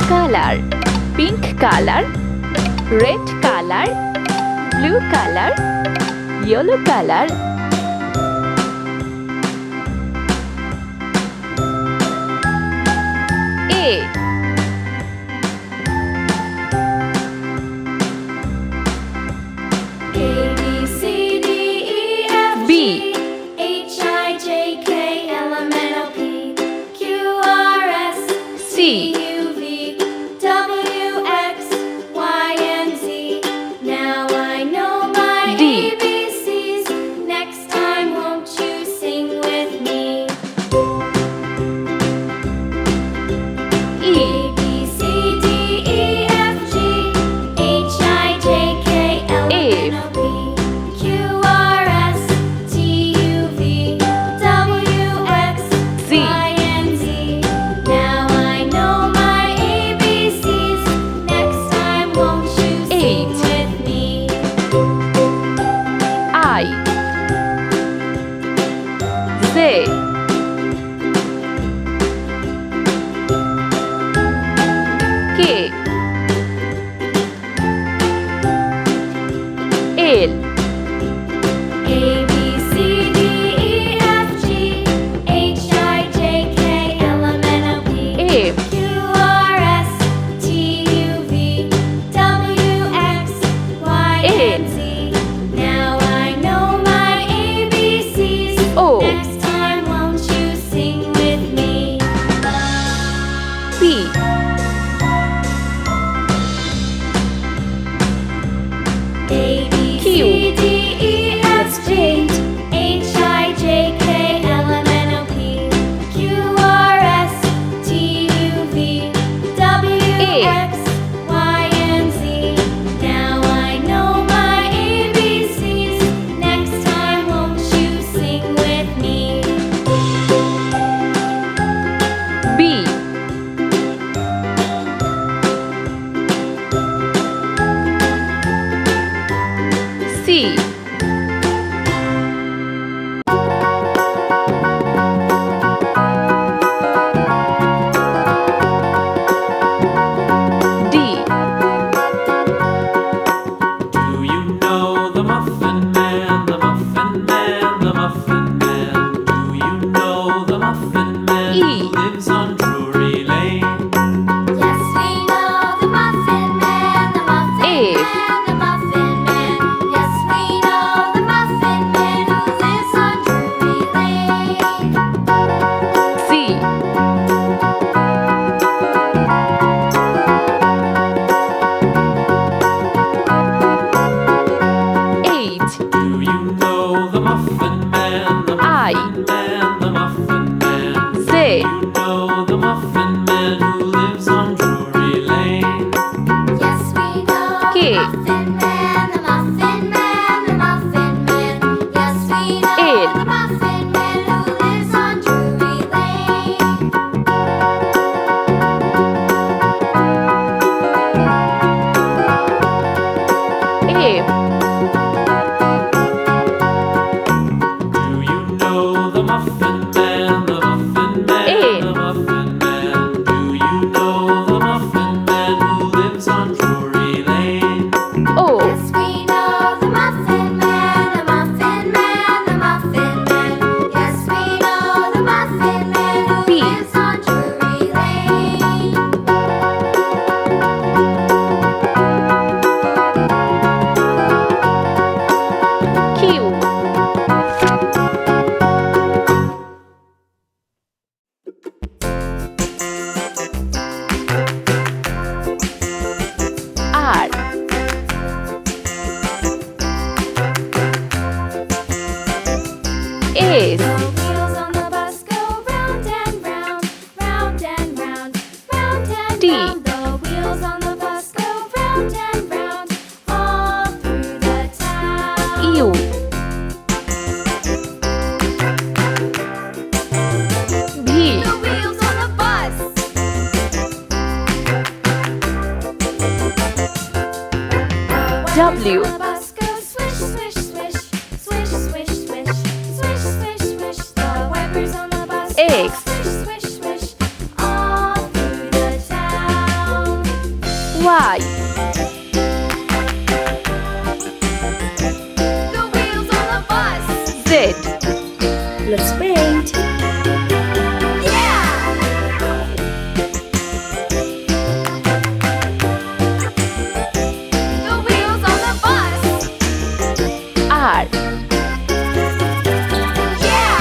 color, pink color, red color, blue color, yellow color. A, ABCDEFGHIJKLMNOPQRSTUVWXYZ. B, C, Now I know my D, ABCs. Next time, won't you sing with me? E, ABCDEFGHIJKLMNOPQRSTUVWXYZ. Now I know my ABCs. Next time, won't you sing with me? I, Z, K, L, F, Now I know my ABCs. O, Next time, won't you sing with me? P, A, B, C, D, E, F, G, H, I, J, K, L, M, N, O, P, Q, R, S, T, U, V, W, X, Y, and Z. Now I know my ABCs. Next time, won't you sing with me? B, C, D, Do you know the Muffin Man, the Muffin Man, the Muffin Man? Do you know the Muffin Man E. who lives on Drury Lane? Yes, we know the Muffin Man, the Muffin F. Man, the Muffin Man. Yes, we know the Muffin Man who lives on Drury Lane. C, H, Do you know the Muffin Man, the I. Muffin Man, the Muffin Man? Z, You know the Muffin Man who lives on Drury Lane? Yes, we know K. the Muffin Man, the Muffin Man, the Muffin Man. Yes, we know L. the Muffin Man who lives on Drury Lane. F, Do you know the Muffin Man, the Muffin Man, the Muffin Man? Do you know the Muffin Man who lives on Drury Lane? O, Yes, we know the Muffin Man, the Muffin Man, the Muffin Man. Yes, we know the Muffin Man who P. lives on Drury Lane. Q, R, S, The wheels on the bus go round and round, round and round, round and T. round. The wheels on the bus go round and round, all through the town. U, V, The wheels on the bus. W, The bus goes swish, swish, swish, swish, swish, swish, swish, swish, swish. The wipers on the bus go X. swish, swish, swish, all through the town. Y. The wheels on the bus. Z. Let's paint. Yeah! The wheels on the bus. R. Yeah!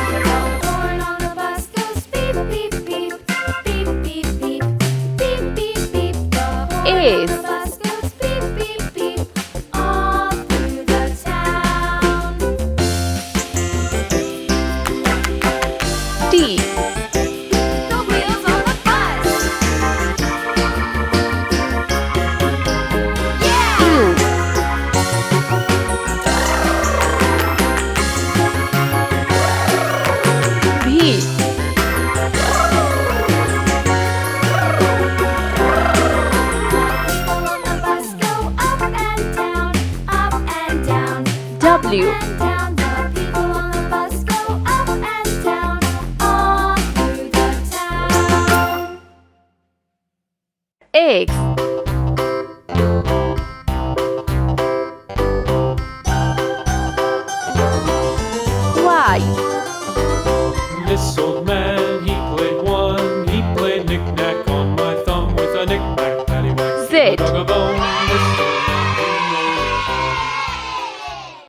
The horn on the bus goes beep, beep, beep. Beep, beep, beep. Beep, beep, beep. The horn on S. the bus goes beep, beep, beep. All through the town. T. The wheels on the bus. Yeah! U. V. People on the bus go up and down, up and down. W. And down, the people on the bus go up and down, all through the town. X.